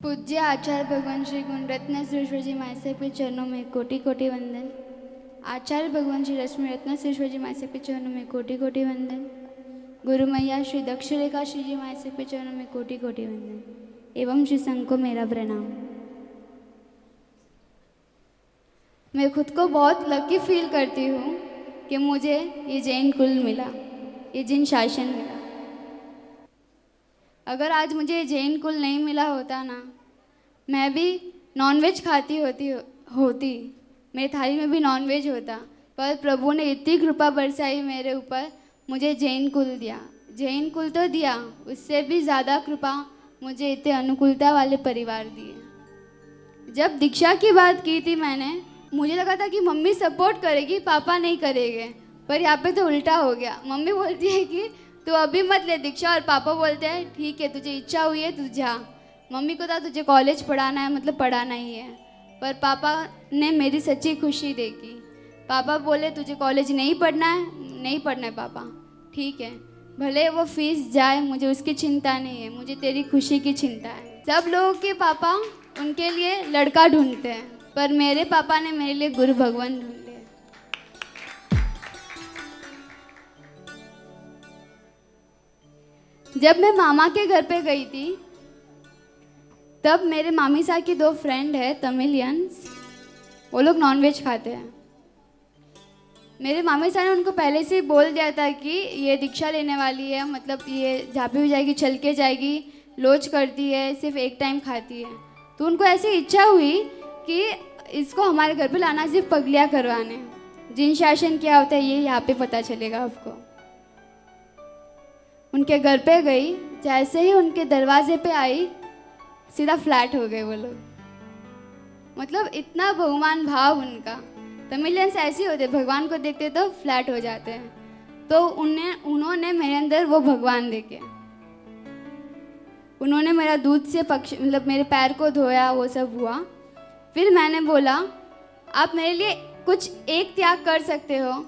पूज्य आचार्य भगवान श्री गुणरत्न सुरेश्वर जी मायसे के चरणों में कोटि कोटि वंदन। आचार्य भगवान श्री रश्मि रत्न सुरेश्वर जी मायसे के चरणों में कोटि कोटि वंदन। गुरु मैया श्री दक्षरेखा श्री जी मायसे के चरणों में कोटि कोटि वंदन एवं श्री संघ को मेरा प्रणाम। मैं खुद को बहुत लकी फील करती हूँ कि मुझे ये जैन कुल मिला, ये जैन शासन मिला। अगर आज मुझे जैन कुल नहीं मिला होता ना, मैं भी नॉनवेज खाती होती, मेरी थाली में भी नॉनवेज होता, पर प्रभु ने इतनी कृपा बरसाई मेरे ऊपर, मुझे जैन कुल दिया। जैन कुल तो दिया, उससे भी ज़्यादा कृपा मुझे इतने अनुकूलता वाले परिवार दिए। जब दीक्षा की बात की थी मैंने, मुझे लगा था कि मम्मी सपोर्ट करेगी, पापा नहीं करेंगे, पर यहाँ पे तो उल्टा हो गया। मम्मी बोलती है कि तू अभी मत ले दीक्षा, और पापा बोलते हैं ठीक है, तुझे इच्छा हुई है तू जा। मम्मी को था तुझे कॉलेज पढ़ाना है, मतलब पढ़ाना ही है, पर पापा ने मेरी सच्ची खुशी देखी। पापा बोले तुझे कॉलेज नहीं पढ़ना है, नहीं पढ़ना है पापा, ठीक है, भले वो फीस जाए, मुझे उसकी चिंता नहीं है, मुझे तेरी खुशी की चिंता है। सब लोगों के पापा उनके लिए लड़का ढूंढते हैं, पर मेरे पापा ने मेरे लिए गुरु भगवान ढूंढे। जब मैं मामा के घर पे गई थी, तब मेरे मामी साहब की दो फ्रेंड है तमिलियंस, वो लोग नॉनवेज खाते हैं। मेरे मामी साहब ने उनको पहले से ही बोल दिया था कि ये दीक्षा लेने वाली है, मतलब ये जहाँ पे भी जाएगी चल के जाएगी, लोच करती है, सिर्फ एक टाइम खाती है। तो उनको ऐसी इच्छा हुई कि इसको हमारे घर पे लाना, सिर्फ पगलियाँ करवाने। जिन शासन क्या होता है ये यहाँ पे पता चलेगा आपको। उनके घर पे गई, जैसे ही उनके दरवाजे पे आई, सीधा फ्लैट हो गए वो लोग। मतलब इतना भगवान भाव उनका। तमिलियंस ऐसे होते, भगवान को देखते तो फ्लैट हो जाते हैं। तो उन्होंने मेरे अंदर वो भगवान देखे। उन्होंने मेरा दूध से मतलब मेरे पैर को धोया, वो सब हुआ। फिर मैंने बोला आप मेरे लिए कुछ एक त्याग कर सकते हो।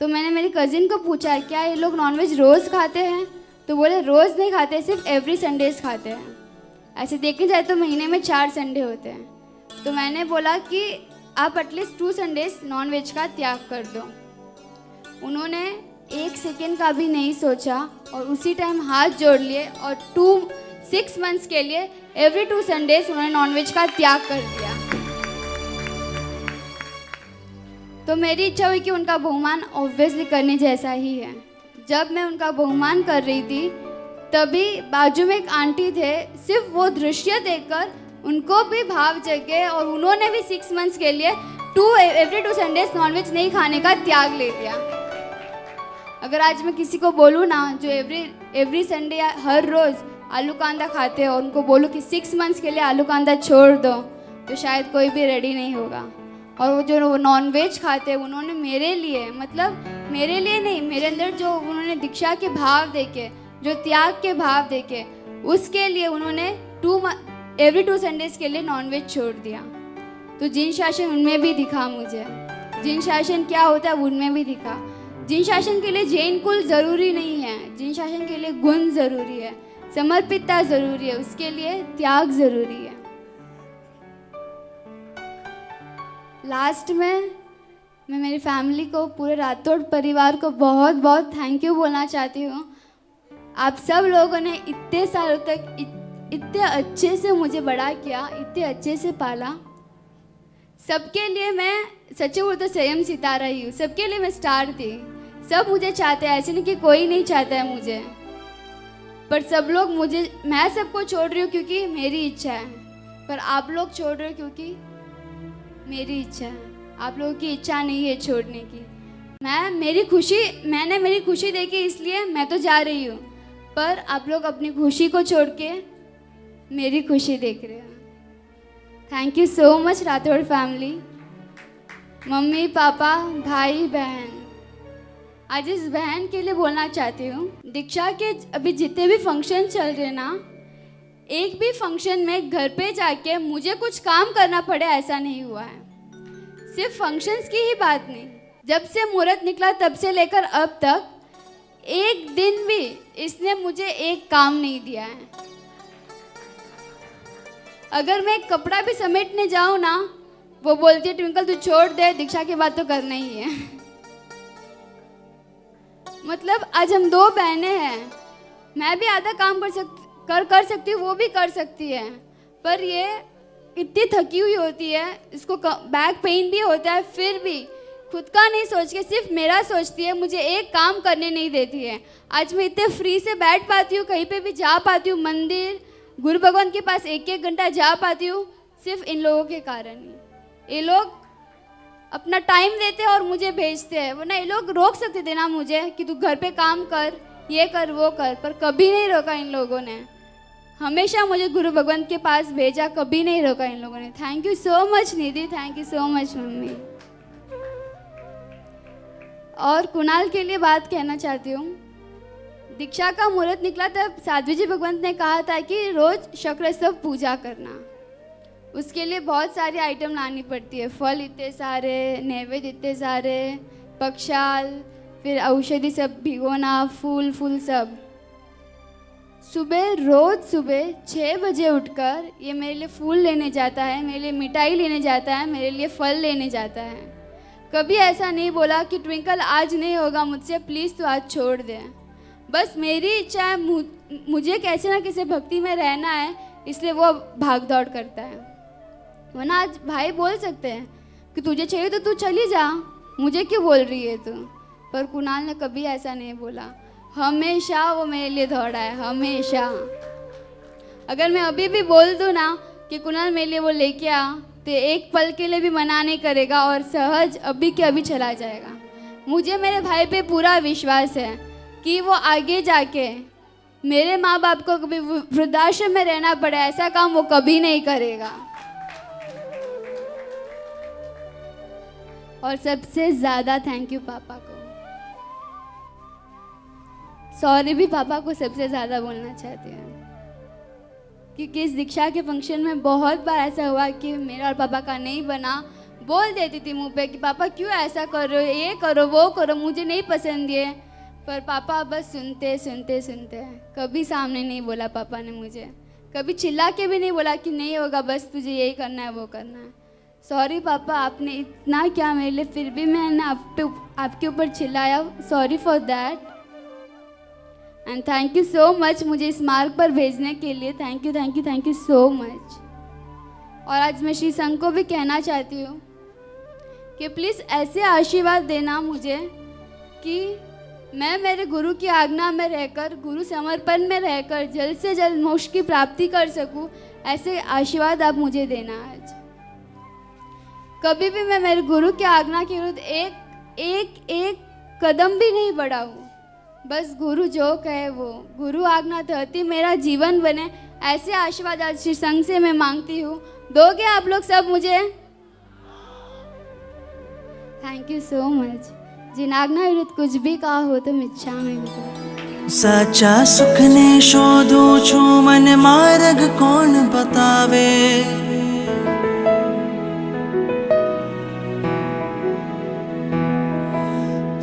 तो मैंने मेरी कज़िन को पूछा क्या ये लोग नॉनवेज रोज़ खाते हैं? तो बोले रोज़ नहीं खाते, सिर्फ एवरी संडेज खाते हैं। ऐसे देखने जाए तो महीने में 4 संडे होते हैं। तो मैंने बोला कि आप एटलीस्ट 2 संडेज नॉनवेज का त्याग कर दो। उन्होंने 1 सेकेंड का भी नहीं सोचा और उसी टाइम हाथ जोड़ लिए और 6 मंथ्स के लिए एवरी 2 संडेज उन्होंने नॉनवेज का त्याग कर दिया। तो मेरी इच्छा हुई कि उनका बहुमान ऑब्वियसली करने जैसा ही है। जब मैं उनका बहुमान कर रही थी, तभी बाजू में एक आंटी थे, सिर्फ वो दृश्य देखकर उनको भी भाव जगे और उन्होंने भी 6 मंथ्स के लिए एवरी 2 संडेज नॉनवेज नहीं खाने का त्याग ले लिया। अगर आज मैं किसी को बोलूँ ना, जो एवरी संडे या हर रोज़ आलू कांदा खाते हैं, और उनको बोलूँ कि 6 मंथ्स के लिए आलू कांदा छोड़ दो, तो शायद कोई भी रेडी नहीं होगा। और वो जो नॉनवेज खाते हैं, उन्होंने मेरे लिए, मतलब मेरे लिए नहीं, मेरे अंदर जो उन्होंने दीक्षा के भाव देखे, जो त्याग के भाव देखे, उसके लिए उन्होंने एवरी 2 संडेज के लिए नॉनवेज छोड़ दिया। तो जिन शासन उनमें भी दिखा मुझे, जिन शासन क्या होता है उनमें भी दिखा। जिन शासन के लिए जैन कुल ज़रूरी नहीं है, जिन शासन के लिए गुण ज़रूरी है, समर्पितता ज़रूरी है, उसके लिए त्याग ज़रूरी है। लास्ट में मैं मेरी फैमिली को, पूरे राठौड़ परिवार को बहुत बहुत थैंक यू बोलना चाहती हूँ। आप सब लोगों ने इतने सालों तक इतने अच्छे से मुझे बड़ा किया, इतने अच्छे से पाला। सबके लिए मैं सच्चे बोलूं तो स्वयं सितारा ही हूँ, सबके लिए मैं स्टार थी। सब मुझे चाहते हैं, ऐसे नहीं कि कोई नहीं चाहता है मुझे, पर सब लोग मुझे, मैं सबको छोड़ रही हूँ क्योंकि मेरी इच्छा है, पर आप लोग छोड़ रहे हो क्योंकि मेरी इच्छा है। आप लोगों की इच्छा नहीं है छोड़ने की। मैंने मेरी खुशी देखी, इसलिए मैं तो जा रही हूँ, पर आप लोग अपनी खुशी को छोड़ के मेरी खुशी देख रहे हो। Thank you so much Rathore family, mummy papa भाई बहन। आज इस बहन के लिए बोलना चाहती हूँ, दीक्षा के अभी जितने भी फंक्शन चल रहे ना, एक भी फंक्शन में घर पे जाके मुझे कुछ काम करना पड़े ऐसा नहीं हुआ है। सिर्फ फंक्शंस की ही बात नहीं, जब से मुहूर्त निकला तब से लेकर अब तक एक दिन भी इसने मुझे एक काम नहीं दिया है। अगर मैं एक कपड़ा भी समेटने जाऊँ ना, वो बोलती है ट्विंकल तू छोड़ दे, दीक्षा की बात तो करना ही है। मतलब आज हम 2 बहनें हैं, मैं भी आधा काम कर सकती हूँ, वो भी कर सकती है, पर ये इतनी थकी हुई होती है, इसको बैक पेन भी होता है, फिर भी खुद का नहीं सोच के सिर्फ मेरा सोचती है, मुझे एक काम करने नहीं देती है। आज मैं इतने फ्री से बैठ पाती हूँ, कहीं पे भी जा पाती हूँ, मंदिर गुरु भगवान के पास 1-1 घंटा जा पाती हूँ, सिर्फ इन लोगों के कारण ही। ये लोग अपना टाइम देते हैं और मुझे भेजते हैं, वरना ये लोग रोक सकते थे ना मुझे कि तू घर पे काम कर, ये कर वो कर, पर कभी नहीं रोका इन लोगों ने। हमेशा मुझे गुरु भगवान के पास भेजा, कभी नहीं रोका इन लोगों ने। Thank you so much Nidhi, thank you so much mummy. और कुणाल के लिए बात कहना चाहती हूँ। दीक्षा का मुहूर्त निकला तब साध्वी जी भगवंत ने कहा था कि रोज शक्रस्तव पूजा करना। उसके लिए बहुत सारी आइटम लानी पड़ती है, फल इतने सारे, नैवेद्य इतने सारे, पक्षाल, फिर औषधि सब भिगोना, फूल सब। रोज सुबह 6 बजे उठकर ये मेरे लिए फूल लेने जाता है, मेरे लिए मिठाई लेने जाता है, मेरे लिए फल लेने जाता है। कभी ऐसा नहीं बोला कि ट्विंकल आज नहीं होगा मुझसे, प्लीज़ तू आज छोड़ दे। बस मेरी इच्छा है, मुझे कैसे ना कैसे भक्ति में रहना है, इसलिए वो भाग दौड़ करता है। वरना आज भाई बोल सकते हैं कि तुझे चाहिए तो तू चली जा, मुझे क्यों बोल रही है तू, पर कुणाल ने कभी ऐसा नहीं बोला। हमेशा वो मेरे लिए दौड़ा है, हमेशा। अगर मैं अभी भी बोल दूँ ना कि कुणाल मेरे लिए वो लेके आ, तो एक पल के लिए भी मना नहीं करेगा और सहज अभी के अभी चला जाएगा। मुझे मेरे भाई पे पूरा विश्वास है कि वो आगे जाके मेरे माँ बाप को कभी वृद्धाश्रम में रहना पड़े, ऐसा काम वो कभी नहीं करेगा। और सबसे ज़्यादा थैंक यू पापा को। सॉरी भी पापा को सबसे ज़्यादा बोलना चाहती हूँ, क्योंकि इस दीक्षा के फंक्शन में बहुत बार ऐसा हुआ कि मेरा और पापा का नहीं बना। बोल देती थी मुंह पे कि पापा क्यों ऐसा कर रहे हो, ये करो वो करो, मुझे नहीं पसंद ये, पर पापा बस सुनते सुनते सुनते। कभी सामने नहीं बोला पापा ने मुझे, कभी चिल्ला के भी नहीं बोला कि नहीं होगा, बस तुझे यही करना है वो करना है। सॉरी पापा, आपने इतना क्या मेरे लिए, फिर भी मैंने आपके ऊपर चिल्लाया, sorry for that. And thank you so much मुझे इस मार्ग पर भेजने के लिए। Thank you so much. और आज मैं श्री संघ को भी कहना चाहती हूँ कि प्लीज़ ऐसे आशीर्वाद देना मुझे कि मैं मेरे गुरु की आज्ञा में रहकर, गुरु समर्पण में रहकर जल्द से जल्द मोक्ष की प्राप्ति कर सकूँ। ऐसे आशीर्वाद आप मुझे देना। आज कभी भी मैं मेरे गुरु की आज्ञा के विरुद्ध एक कदम भी नहीं बढ़ाऊँ। बस गुरु जो कहे वो, गुरु आज्ञा धरती मेरा जीवन बने, ऐसे आशीर्वाद आज श्री संघ से मैं मांगती हूँ। दोगे आप लोग सब मुझे? Thank you so much. जिन आज्ञा विरुद्ध कुछ भी कहा हो तो इच्छा में साचा सुख ने शोधो छू मन मार्ग कौन बतावे।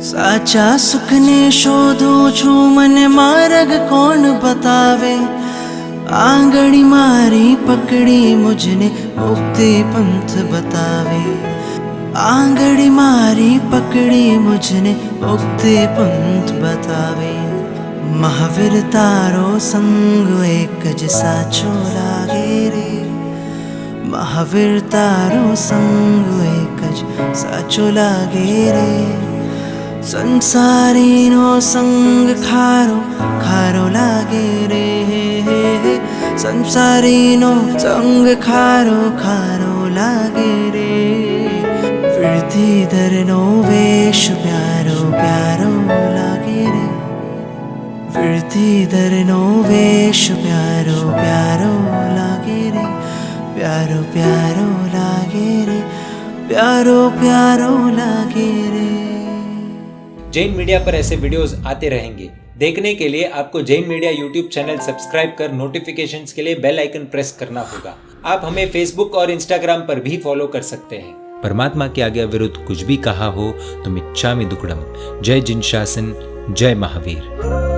साचा सुख ने शोधो छू मन मार्ग कौन बतावे। आंगड़ी मारी पकड़ी मुझने मुक्ति पंथ बतावे। आंगड़ी मारी पकड़ी मुझने मुक्ति पंथ बतावे। महावीर तारो संग एक जैसा चोला गे रे। महावीर तारो संग एक जैसा चोला गे रे। संसारी नो संग खारो खारो लागे रे। संसारी नो संग खारो खारो लागे रे। फिरती दर नो वेश प्यारो प्यारो लागे रे। फिरती दर नो वेश प्यारो प्यारो लागे रे। प्यारो प्यारो लागे रे। प्यारो प्यारो लागे रे। जैन मीडिया पर ऐसे वीडियोस आते रहेंगे। देखने के लिए आपको Jain media YouTube channel subscribe कर नोटिफिकेशंस के लिए बेल आइकन प्रेस करना होगा। आप हमें फेसबुक और इंस्टाग्राम पर भी फॉलो कर सकते हैं। परमात्मा के आज्ञा विरुद्ध कुछ भी कहा हो तो मिच्छामि दुक्कडम। जय जिन शासन, जय महावीर।